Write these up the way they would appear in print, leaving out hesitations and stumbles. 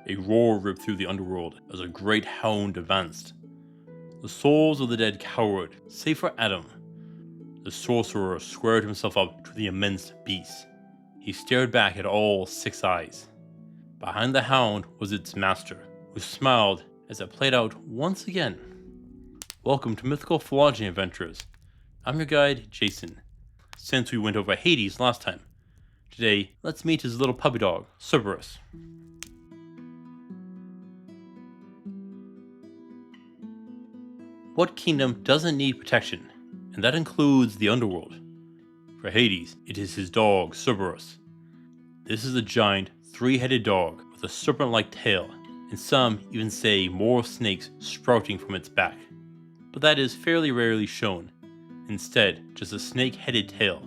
A roar ripped through the underworld as a great hound advanced. The souls of the dead cowered, save for Adam. The sorcerer squared himself up to the immense beast. He stared back at all 6 eyes. Behind the hound was its master, who smiled as it played out once again. Welcome to Mythical Phylogeny Adventures. I'm your guide, Jason. Since we went over Hades last time, today let's meet his little puppy dog, Cerberus. What kingdom doesn't need protection? And that includes the underworld. For Hades, it is his dog, Cerberus. This is a giant, 3-headed dog with a serpent-like tail, and some even say more snakes sprouting from its back. But that is fairly rarely shown. Instead, just a snake-headed tail.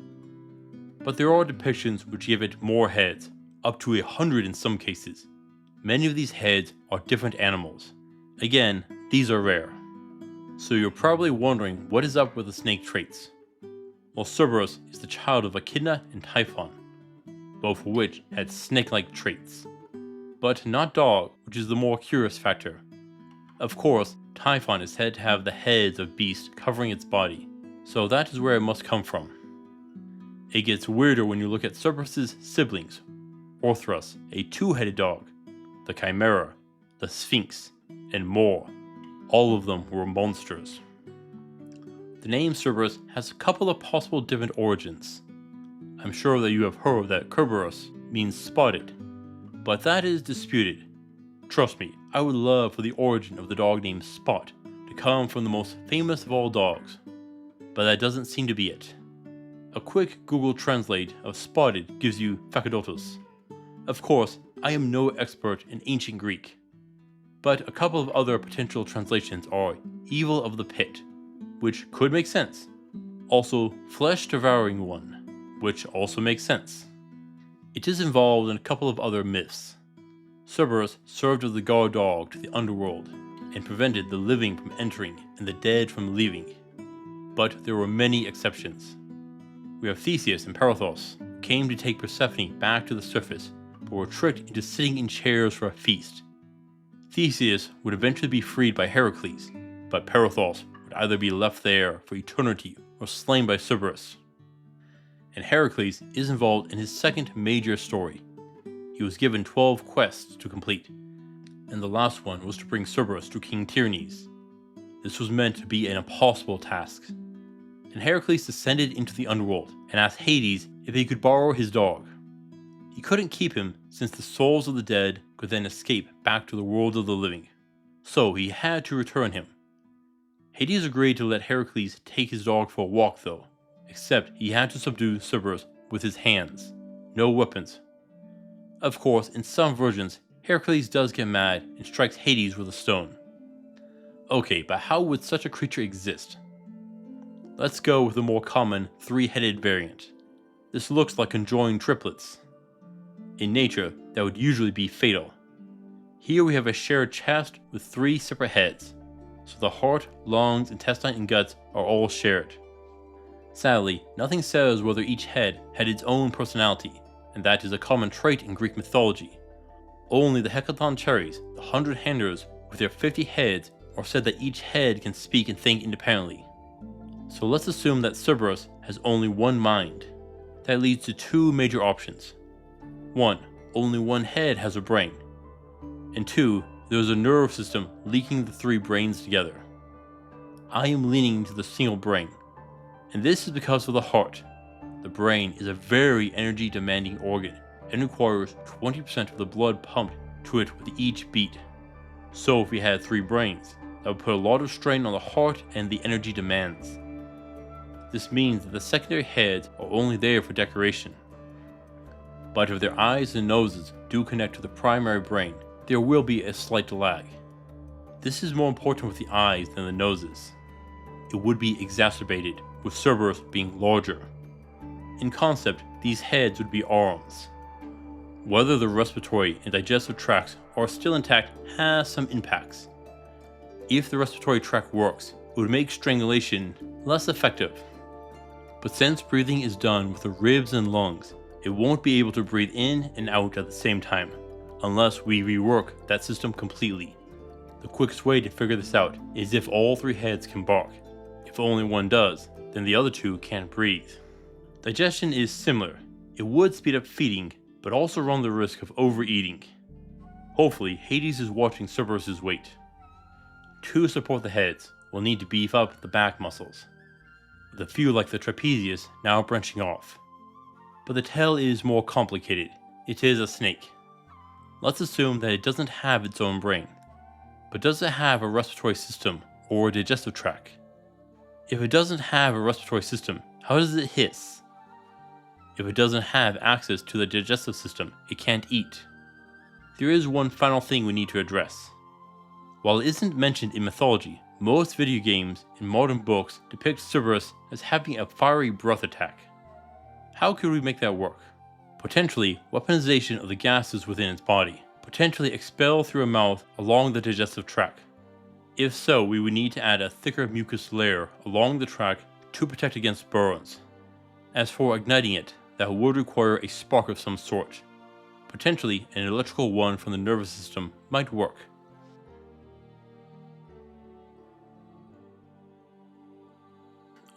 But there are depictions which give it more heads, up to 100 in some cases. Many of these heads are different animals. Again, these are rare. So you're probably wondering what is up with the snake traits. Well, Cerberus is the child of Echidna and Typhon, both of which had snake-like traits. But not dog, which is the more curious factor. Of course, Typhon is said to have the heads of beasts covering its body, so that is where it must come from. It gets weirder when you look at Cerberus's siblings, Orthrus, a 2-headed dog, the Chimera, the Sphinx, and more. All of them were monsters. The name Cerberus has a couple of possible different origins. I'm sure that you have heard that Cerberus means spotted, but that is disputed. Trust me, I would love for the origin of the dog named Spot to come from the most famous of all dogs, but that doesn't seem to be it. A quick Google Translate of spotted gives you Facodotus. Of course, I am no expert in ancient Greek, but a couple of other potential translations are evil of the pit, which could make sense. Also, flesh devouring one, which also makes sense. It is involved in a couple of other myths. Cerberus served as the guard dog to the underworld and prevented the living from entering and the dead from leaving. But there were many exceptions. We have Theseus and Perithous, who came to take Persephone back to the surface, but were tricked into sitting in chairs for a feast. Theseus would eventually be freed by Heracles, but Perithous would either be left there for eternity or slain by Cerberus. And Heracles is involved in his second major story. He was given 12 quests to complete, and the last one was to bring Cerberus to King Tyrrhenes. This was meant to be an impossible task. And Heracles descended into the underworld and asked Hades if he could borrow his dog. He couldn't keep him since the souls of the dead could then escape back to the world of the living, so he had to return him. Hades agreed to let Heracles take his dog for a walk though, except he had to subdue Cerberus with his hands, no weapons. Of course, in some versions, Heracles does get mad and strikes Hades with a stone. Okay, but how would such a creature exist? Let's go with the more common 3-headed variant. This looks like conjoined triplets. In nature, that would usually be fatal. Here we have a shared chest with 3 separate heads, so the heart, lungs, intestine, and guts are all shared. Sadly, nothing says whether each head had its own personality, and that is a common trait in Greek mythology. Only the Hecatoncheires, the 100-handers with their 50 heads, are said that each head can speak and think independently. So let's assume that Cerberus has only one mind. That leads to 2 major options. 1. Only one head has a brain. And 2. There is a nerve system linking the 3 brains together. I am leaning to the single brain. And this is because of the heart. The brain is a very energy demanding organ and requires 20% of the blood pumped to it with each beat. So if we had 3 brains, that would put a lot of strain on the heart and the energy demands. This means that the secondary heads are only there for decoration. But if their eyes and noses do connect to the primary brain, there will be a slight lag. This is more important with the eyes than the noses. It would be exacerbated with Cerberus being larger. In concept, these heads would be arms. Whether the respiratory and digestive tracts are still intact has some impacts. If the respiratory tract works, it would make strangulation less effective. But since breathing is done with the ribs and lungs, it won't be able to breathe in and out at the same time, unless we rework that system completely. The quickest way to figure this out is if all 3 heads can bark. If only one does, then the other 2 can't breathe. Digestion is similar. It would speed up feeding, but also run the risk of overeating. Hopefully, Hades is watching Cerberus' weight. To support the heads, we'll need to beef up the back muscles, with a few like the trapezius now branching off. But the tail is more complicated. It is a snake. Let's assume that it doesn't have its own brain. But does it have a respiratory system or a digestive tract? If it doesn't have a respiratory system, how does it hiss? If it doesn't have access to the digestive system, it can't eat. There is one final thing we need to address. While it isn't mentioned in mythology, most video games and modern books depict Cerberus as having a fiery breath attack. How could we make that work? Potentially, weaponization of the gases within its body. Potentially expel through a mouth along the digestive tract. If so, we would need to add a thicker mucus layer along the tract to protect against burns. As for igniting it, that would require a spark of some sort. Potentially, an electrical one from the nervous system might work.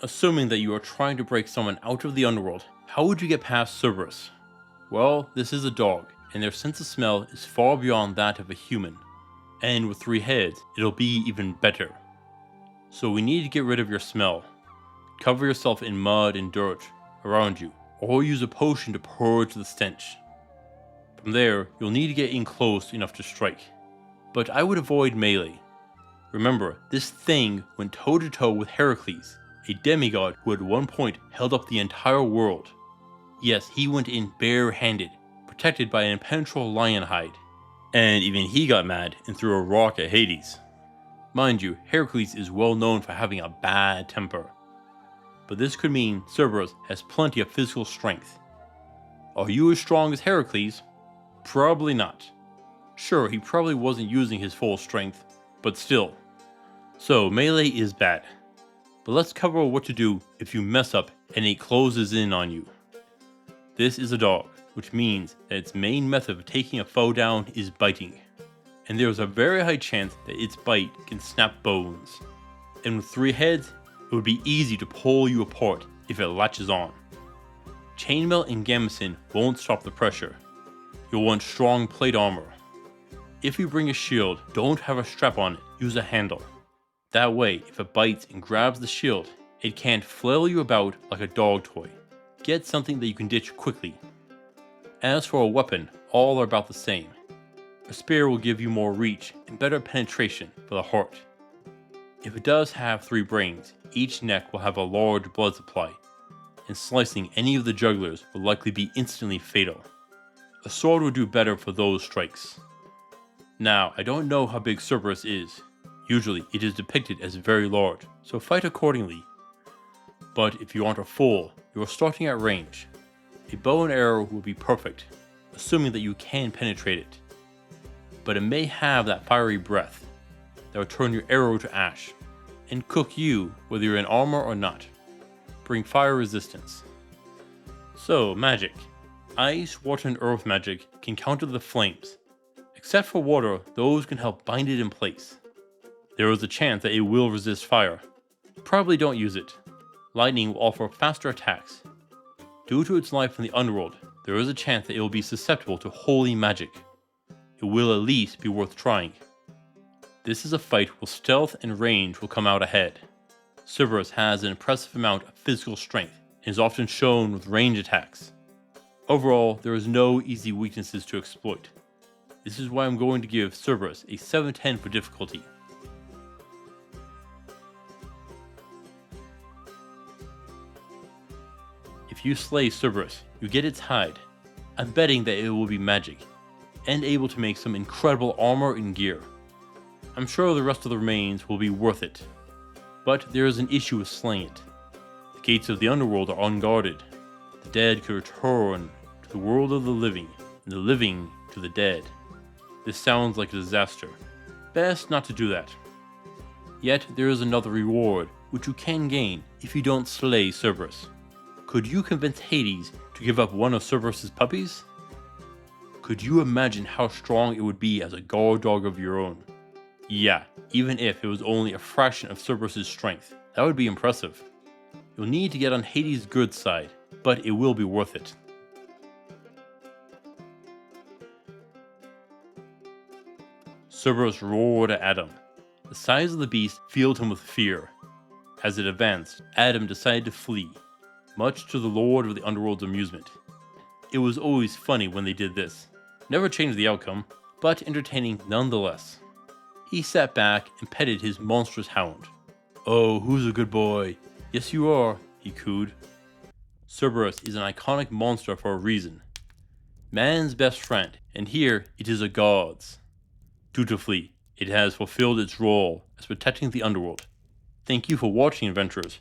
Assuming that you are trying to break someone out of the underworld, how would you get past Cerberus? Well, this is a dog, and their sense of smell is far beyond that of a human. And with 3 heads, it'll be even better. So we need to get rid of your smell. Cover yourself in mud and dirt around you, or use a potion to purge the stench. From there, you'll need to get in close enough to strike. But I would avoid melee. Remember, this thing went toe to toe with Heracles, a demigod who at one point held up the entire world. Yes, he went in bare-handed, protected by an impenetrable lion hide. And even he got mad and threw a rock at Hades. Mind you, Heracles is well known for having a bad temper. But this could mean Cerberus has plenty of physical strength. Are you as strong as Heracles? Probably not. Sure, he probably wasn't using his full strength, but still. So melee is bad. But let's cover what to do if you mess up and it closes in on you. This is a dog, which means that its main method of taking a foe down is biting. And there is a very high chance that its bite can snap bones. And with 3 heads, it would be easy to pull you apart if it latches on. Chainmail and gambeson won't stop the pressure. You'll want strong plate armor. If you bring a shield, don't have a strap on it, use a handle. That way, if it bites and grabs the shield, it can't flail you about like a dog toy. Get something that you can ditch quickly. As for a weapon, all are about the same. A spear will give you more reach and better penetration for the heart. If it does have 3 brains, each neck will have a large blood supply, and slicing any of the jugglers will likely be instantly fatal. A sword would do better for those strikes. Now, I don't know how big Cerberus is. Usually, it is depicted as very large, so fight accordingly. But if you aren't a fool, you are starting at range. A bow and arrow will be perfect, assuming that you can penetrate it. But it may have that fiery breath that will turn your arrow to ash, and cook you whether you're in armor or not. Bring fire resistance. So, magic. Ice, water, and earth magic can counter the flames. Except for water, those can help bind it in place. There is a chance that it will resist fire. Probably don't use it. Lightning will offer faster attacks. Due to its life in the underworld, there is a chance that it will be susceptible to holy magic. It will at least be worth trying. This is a fight where stealth and range will come out ahead. Cerberus has an impressive amount of physical strength and is often shown with range attacks. Overall, there is no easy weaknesses to exploit. This is why I'm going to give Cerberus a 7/10 for difficulty. If you slay Cerberus, you get its hide. I'm betting that it will be magic, and able to make some incredible armor and gear. I'm sure the rest of the remains will be worth it. But there is an issue with slaying it. The gates of the underworld are unguarded. The dead could return to the world of the living, and the living to the dead. This sounds like a disaster. Best not to do that. Yet there is another reward, which you can gain if you don't slay Cerberus. Could you convince Hades to give up one of Cerberus's puppies? Could you imagine how strong it would be as a guard dog of your own? Yeah, even if it was only a fraction of Cerberus' strength, that would be impressive. You'll need to get on Hades' good side, but it will be worth it. Cerberus roared at Adam. The size of the beast filled him with fear. As it advanced, Adam decided to flee, much to the Lord of the Underworld's amusement. It was always funny when they did this. Never changed the outcome, but entertaining nonetheless. He sat back and petted his monstrous hound. "Oh, who's a good boy?" "Yes, you are," he cooed. Cerberus is an iconic monster for a reason. Man's best friend, and here it is a god's. Dutifully, it has fulfilled its role as protecting the underworld. Thank you for watching, adventurers.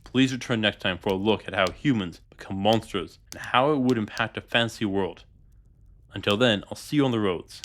Please return next time for a look at how humans become monsters and how it would impact a fantasy world. Until then, I'll see you on the roads.